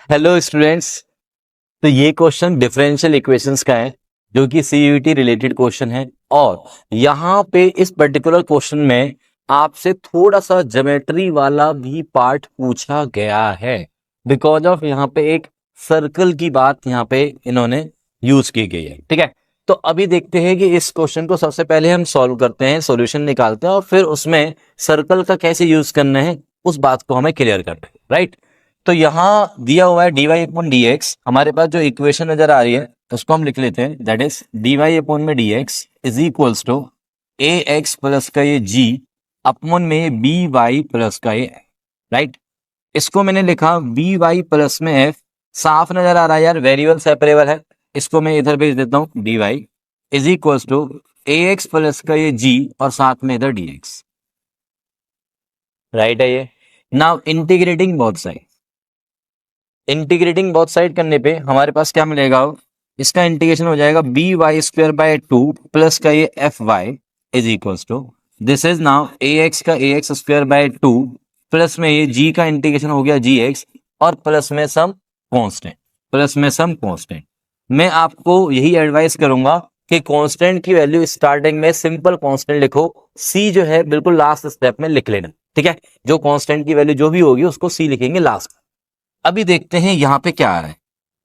Hello students. तो ये question differential equations का है जो कि सीयूईटी रिलेटेड क्वेश्चन है। और यहाँ पे इस पर्टिकुलर क्वेश्चन में आपसे थोड़ा सा ज्योमेट्री वाला भी पार्ट पूछा गया है, बिकॉज ऑफ यहाँ पे एक सर्कल की बात यहाँ पे इन्होंने यूज की गई है। ठीक है, तो अभी देखते हैं कि इस क्वेश्चन को सबसे पहले हम सॉल्व करते हैं, सॉल्यूशन निकालते हैं और फिर उसमें सर्कल का कैसे यूज करना है उस बात को हमें क्लियर करना है। राइट, तो यहां दिया हुआ है dy अपॉन डी एक्स। हमारे पास जो इक्वेशन नजर आ रही है उसको हम लिख लेते हैं, दैट इज dy अपॉन में dx is equals to a x plus का ये g अपॉन में ये बी वाई प्लस का ये। राइट, इसको मैंने लिखा बी वाई प्लस में f। साफ नजर आ रहा है यार, वेरिएबल सेपरेबल है। इसको मैं इधर भेज देता हूं, dy is equals to a x plus का ये g और साथ में इधर dx। राइट है ये। Now integrating both side, integrating both side करने पे हमारे पास क्या मिलेगा, इसका इंटीग्रेशन हो जाएगा b y square by 2 plus का ये f y is equals to this is now a x का a x square by 2 plus में ये जी का इंटीग्रेशन हो गया जी एक्स और प्लस में सम कांस्टेंट, प्लस में सम कांस्टेंट। मैं आपको यही एडवाइस करूंगा कि कांस्टेंट की वैल्यू स्टार्टिंग में सिंपल कांस्टेंट लिखो, सी जो है बिल्कुल लास्ट स्टेप में लिख लेना। ठीक है, जो कांस्टेंट की वैल्यू जो भी होगी उसको सी लिखेंगे लास्ट। अभी देखते हैं यहाँ पे क्या आ रहा है,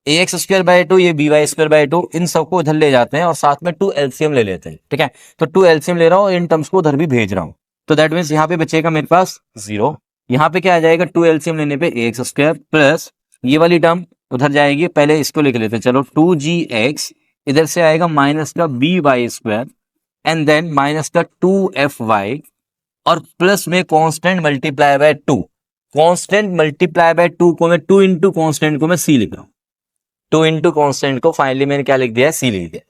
ए एक्स स्क्वायर बाय 2 ये बी वाई स्क्वायर बाय 2, इन सबको इधर ले जाते हैं और साथ में 2 एलसीएम ले लेते हैं। ठीक है, तो 2 एलसीएम ले रहा हूँ, इन टर्म्स को उधर भी भेज रहा हूँ, तो दैट मीन्स यहाँ पे बचेगा मेरे पास 0। यहाँ पे क्या आ जाएगा, 2 एलसीएम लेने पे ए एक्स स्क्वायर प्लस ये वाली टर्म उधर जाएगी, पहले इसको लिख लेते हैं, चलो 2gx इधर से आएगा माइनस का b y square and then minus का 2fy और प्लस में constant multiply by 2। Constant multiply by 2 को मैं 2 इंटू कांस्टेंट को मैं सी लिख रहा हूं, 2 इंटू कांस्टेंट को फाइनली मैंने क्या लिख दिया है, सी लिख दिया।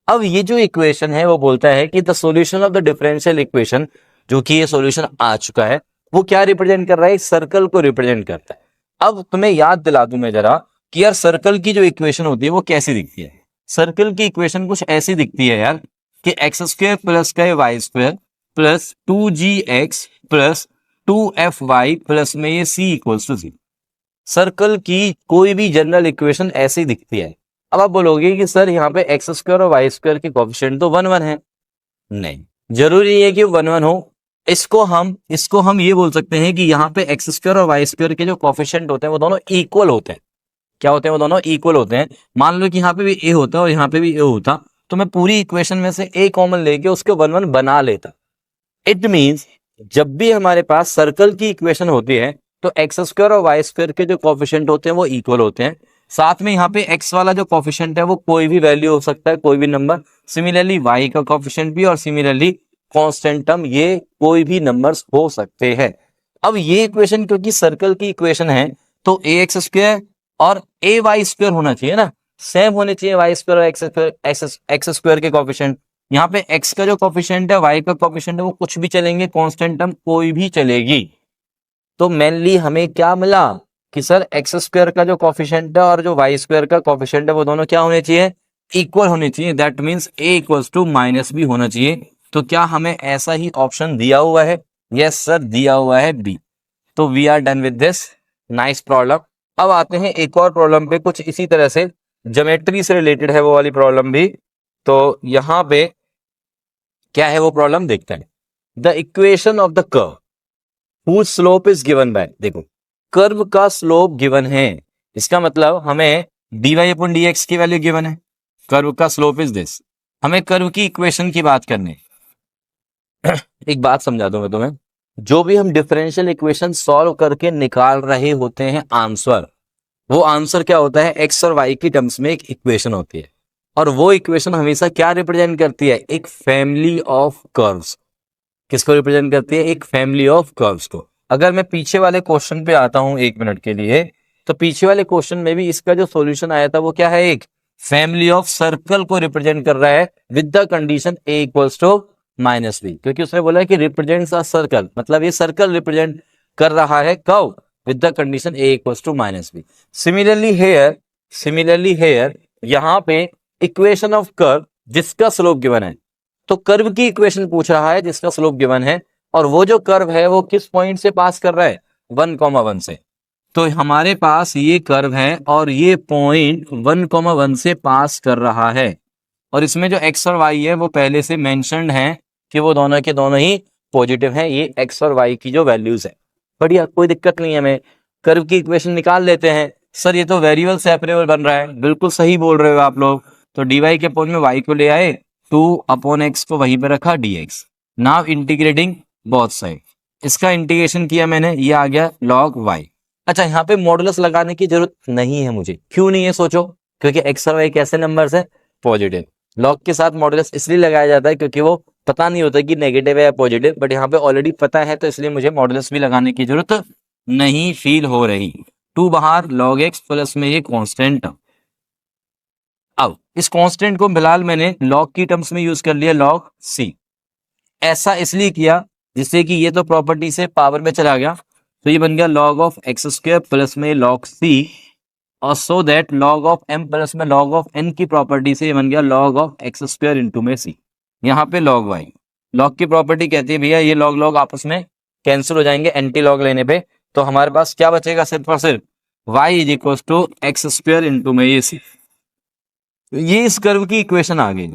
अब ये जो इक्वेशन है वो बोलता है कि the solution of the differential equation, जो कि ये सॉल्यूशन आ चुका है, वो क्या रिप्रेजेंट कर रहा है, सर्कल को रिप्रेजेंट करता है। अब तुम्हें याद दिला दूं मैं जरा कि यार सर्कल की जो इक्वेशन होती है वो कैसी दिखती है। सर्कल की इक्वेशन कुछ ऐसी दिखती है यार कि एक्स स्क्वायर प्लस का y square plus 2gx plus 2fy plus में ये c इक्वल्स टू 0। सर्कल की कोई भी जनरल इक्वेशन ऐसी दिखती है। अब आप बोलोगे कि सर यहाँ पे एक्स स्क्वायर और वाई स्क्वायर के कोएफिशिएंट तो 1 1 है। नहीं, जरूरी है कि 1 1 हो। इसको हम ये बोल सकते हैं कि यहाँ पे एक्स स्क्वायर और वाई स्क्वायर के जो कोएफिशिएंट होते हैं वो दोनों इक्वल होते हैं। क्या होते हैं, वो दोनों इक्वल होते हैं। मान लो कि यहाँ पे भी ए होता और यहाँ पे भी ए होता, तो मैं पूरी इक्वेशन में से ए कॉमन लेके उसके 1 1 बना लेता। इट मीन्स जब भी हमारे पास सर्कल की इक्वेशन होती है तो एक्स स्क्वायर और वाई स्क्वायर के जो कोएफिशिएंट होते हैं वो इक्वल होते हैं। साथ में यहाँ पे एक्स वाला जो कोएफिशिएंट है वो कोई भी वैल्यू हो सकता है, कोई भी नंबर। सिमिलरली वाई का कोएफिशिएंट भी और सिमिलरली कांस्टेंट टर्म, ये कोई भी नंबर्स हो सकते हैं। अब ये इक्वेशन क्योंकि सर्कल की इक्वेशन है तो ए एक्स स्क्वायर और ए वाई स्क्वायर होना चाहिए ना, सेम होने चाहिए वाई स्क्वायर और एक्स स्क्वायर के कोएफिशिएंट। यहाँ पे x का जो कोफिशिएंट है, y का कोफिशिएंट है, वो कुछ भी चलेंगे, कांस्टेंट टर्म कोई भी चलेगी। तो मेनली हमें क्या मिला कि सर एक्स स्क्वायर का जो कोफिशिएंट है और जो y स्क्वायर का कोफिशिएंट है वो दोनों क्या होने चाहिए, इक्वल होने चाहिए। That means a equals to minus b होना चाहिए। तो क्या हमें ऐसा ही ऑप्शन दिया हुआ है? यस सर, दिया हुआ है बी। तो we are done with this nice problem. अब आते हैं एक और प्रॉब्लम पे, कुछ इसी तरह से ज्योमेट्री से रिलेटेड है वो वाली प्रॉब्लम भी। तो यहां पे क्या है वो प्रॉब्लम देखते हैं। The equation of the curve whose slope is given by, देखो कर्व का स्लोप गिवन है, इसका मतलब हमें dy अपॉन dx की वैल्यू गिवन है, कर्व का स्लोप इज दिस। हमें कर्व की इक्वेशन की बात करनी है। एक बात समझा दूं मैं तुम्हें, जो भी हम डिफरेंशियल इक्वेशन सॉल्व करके निकाल रहे होते हैं आंसर, वो आंसर क्या होता है, एक्स और वाई की टर्म्स में एक इक्वेशन होती है और वो इक्वेशन हमेशा क्या रिप्रेजेंट करती है, एक फैमिली ऑफ कर्व्स। किसको रिप्रेजेंट करती है, एक फैमिली ऑफ कर्व्स को। अगर मैं पीछे वाले क्वेश्चन पे आता हूं 1 मिनट के लिए, तो पीछे वाले क्वेश्चन में भी इसका जो सॉल्यूशन आया था वो क्या है, एक फैमिली ऑफ सर्कल को रिप्रेजेंट कर रहा है with the condition a equals to minus b, क्योंकि उसने बोला कि रिप्रेजेंट्स अ सर्कल, मतलब ये सर्कल रिप्रेजेंट कर रहा है कब, with the condition a equals to minus b. Similarly here यहाँ पे इक्वेशन ऑफ कर्व जिसका स्लोप गिवन है, तो कर्व की इक्वेशन पूछ रहा है जिसका स्लोप गिवन है, और वो जो कर्व है वो किस पॉइंट से पास कर रहा है, 1, 1 से। तो हमारे पास ये कर्व है और ये पॉइंट 1,1 से पास कर रहा है और इसमें जो x और y है वो पहले से मेंशन्ड है कि वो दोनों के दोनों ही पॉजिटिव हैं। ये x और y की जो वैल्यूज है, बढ़िया, कोई दिक्कत नहीं है। हमें कर्व की इक्वेशन निकाल लेते हैं। सर ये तो वेरिएबल सेपरेबल बन रहा है, बिल्कुल सही बोल रहे हो आप लोग। तो dy के पॉइंट में y को ले आए, 2/x को वहीं पे रखा dx। Now integrating both side, इसका इंटीग्रेशन किया मैंने, ये आ गया log y। अच्छा, यहाँ पे मॉडुलस लगाने की जरूरत नहीं है मुझे, क्यों नहीं है सोचो, क्योंकि x और y कैसे नंबर्स है, पॉजिटिव। लॉग के साथ मॉडुलस इसलिए लगाया जाता है क्योंकि वो पता नहीं होता कि नेगेटिव है या पॉजिटिव, बट यहाँ पे ऑलरेडी पता है तो इसलिए मुझे मॉडुलस भी लगाने की जरूरत नहीं फील हो रही। 2 बाहर, log x प्लस में ये कांस्टेंट। अब इस कांस्टेंट को फिलहाल मैंने लॉग की टर्म्स में यूज कर लिया, log c। ऐसा इसलिए किया जिससे कि ये तो प्रॉपर्टी से पावर में चला गया, तो ये बन गया log of x square plus में log c, और so that log of m plus में log ऑफ n की प्रॉपर्टी से ये बन गया log of x square into में c। यहाँ पे log y, log की प्रॉपर्टी कहती है भैया ये log log आपस में कैंसिल हो जाएंगे एंटी लॉग लेने पे, तो हमारे पास क्या बचेगा, सिर्फ और सिर्फ y is equal to x square into में ये c। ये इस कर्व की इक्वेशन आ गई,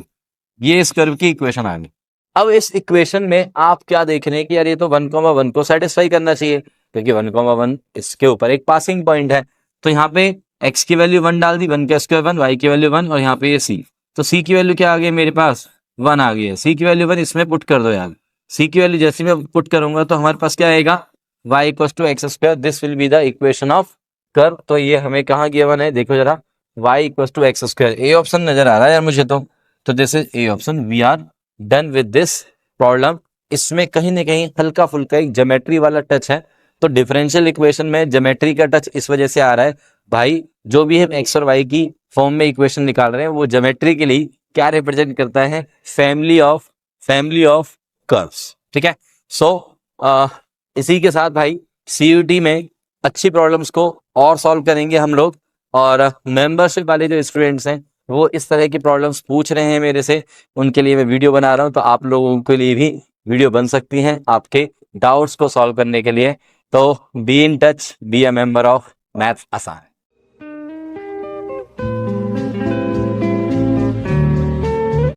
ये इस कर्व की इक्वेशन आ गई। अब इस इक्वेशन में आप क्या देख रहे हैं कि यार ये तो 1,1 को सेटिस्फाई करना चाहिए, क्योंकि 1,1 इसके ऊपर एक पासिंग पॉइंट है। तो यहाँ पे x की वैल्यू 1 डाल दी, 1 का स्क्वायर 1, y की वैल्यू 1, और यहाँ पे ये c। तो c की वैल्यू क्या आ गई मेरे पास, 1 आ गई है। c की वैल्यू 1 इसमें पुट कर दो यार। c की वैल्यू जैसे मैं पुट करूंगा तो हमारे पास क्या आएगा, y equal to x square, this will be the equation of curve. तो ये हमें कहाँ गिवन है, देखो जरा, y equal to x square, A option नजर आ रहा है यार मुझे तो this is A option. We are done with this problem. इसमें कहीं ना कहीं हल्का फुल्का एक ज्योमेट्री वाला टच है, तो डिफरेंशियल इक्वेशन में ज्योमेट्री का टच इस वजह से आ रहा है भाई, जो भी हम एक्स और वाई की फॉर्म में इक्वेशन निकाल रहे हैं वो ज्योमेट्री के लिए क्या रिप्रेजेंट करता है, फैमिली ऑफ कर्व्स। ठीक है, सो इसी के साथ भाई CUT में अच्छी प्रॉब्लम्स को और सॉल्व करेंगे हम लोग, और मेंबरशिप वाले जो स्टूडेंट्स हैं वो इस तरह की प्रॉब्लम्स पूछ रहे हैं मेरे से, उनके लिए मैं वीडियो बना रहा हूं, तो आप लोगों के लिए भी वीडियो बन सकती हैं आपके डाउट्स को सॉल्व करने के लिए। तो be in touch, be a member of maths आसान।